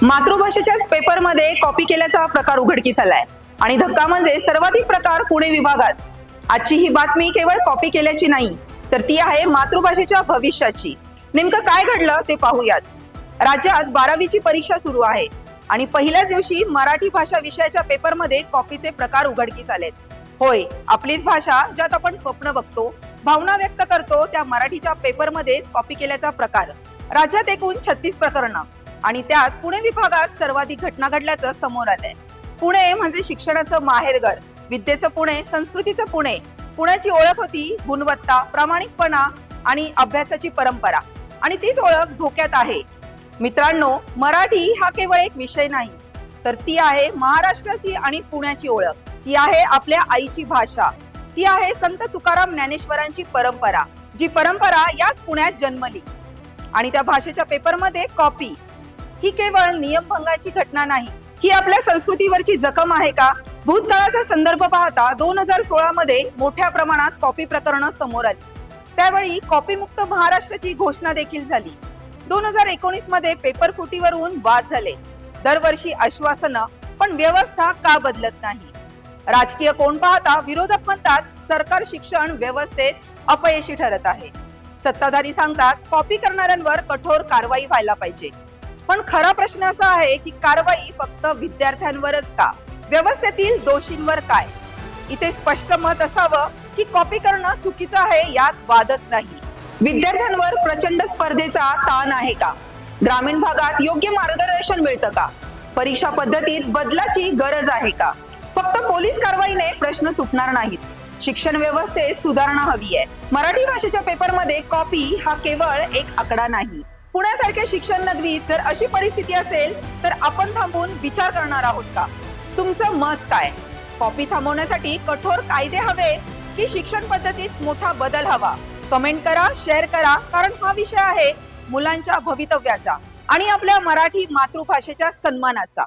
मातृभाषेच्याच पेपरमध्ये कॉपी केल्याचा प्रकार उघडकीस आलाय आणि धक्का म्हणजे सर्वाधिक प्रकार पुणे विभागात। आजची ही बातमी केवळ कॉपी केल्याची नाही, तर ती आहे मातृभाषेच्या भविष्याची। नेमकं काय घडलं ते पाहूयात। राज्यात 12वीची परीक्षा सुरू आहे आणि पहिल्याच दिवशी मराठी भाषा विषयाच्या पेपरमध्ये कॉपीचे प्रकार उघडकीस आलेत। होय, आपलीच भाषा ज्यात आपण स्वप्न बघतो, भावना व्यक्त करतो, त्या मराठीच्या पेपरमध्ये कॉपी केल्याचा प्रकार। राज्यात एकूण 36 प्रकरणं आणि त्यात पुणे विभागात सर्वाधिक घटना घडल्याचं समोर आलंय। पुणे म्हणजे शिक्षणाचं माहेरघर, विद्येचं पुणे, संस्कृतीचं पुणे। पुण्याची ओळख होती गुणवत्ता, प्रामाणिकपणा आणि अभ्यासाची परंपरा, आणि तीच ओळख धोक्यात आहे। मित्रांनो, मराठी हा केवळ एक विषय नाही, तर ती आहे महाराष्ट्राची आणि पुण्याची ओळख। ती आहे आपल्या आईची भाषा, ती आहे संत तुकाराम ज्ञानेश्वरांची परंपरा, जी परंपरा याच पुण्यात जन्मली। आणि त्या भाषेच्या पेपरमध्ये कॉपी ही केवळ नियमभंगाची घटना नाही, ही आपल्या संस्कृतीवरची जखम आहे का? भूतकाळाचा संदर्भ पाहता 2016 मध्ये मोठ्या प्रमाणात कॉपी प्रकरणं समोर आली। त्यावेळी कॉपी मुक्त महाराष्ट्राची घोषणा देखील झाली। 2019 मध्ये पेपर फुटीवरून वाद झाले। दरवर्षी आश्वासनं, पण व्यवस्था का बदलत नाही? राजकीय कोण पाहता विरोधक म्हणतात सरकार शिक्षण व्यवस्थेत अपयशी ठरत आहे। सत्ताधारी सांगतात कॉपी करणाऱ्यांवर कठोर कारवाई व्हायला पाहिजे। पण खरा प्रश्न असा आहे की कारवाई फक्त विद्यार्थ्यांवरच का? व्यवस्थेतील दोषींवर काय? इथे स्पष्ट मत असावं की कॉपी करणं चुकीचं आहे, यात वादच नाही। विद्यार्थ्यांवर प्रचंड स्पर्धेचा ताण आहे का? ग्रामीण भागात योग्य मार्गदर्शन मिळतं का? परीक्षा पद्धतीत बदलाची गरज आहे का? फक्त पोलीस कारवाईने प्रश्न सुटणार नाहीत। शिक्षण व्यवस्थेत सुधारणा हवी आहे। मराठी भाषेच्या पेपरमध्ये कॉपी हा केवळ एक आकडा नाही। पुण्यासारख्या शिक्षण नगरीत जर अशी परिस्थिती असेल तर आपण थांबून विचार करणार आहोत का? तुमचं मत काय? कॉपी थांबवण्यासाठी कठोर कायदे हवे की शिक्षण पद्धतीत मोठा बदल हवा? कमेंट करा, शेअर करा, कारण हा विषय आहे मुलांच्या भवितव्याचा आणि आपल्या मराठी मातृभाषेच्या सन्मानाचा।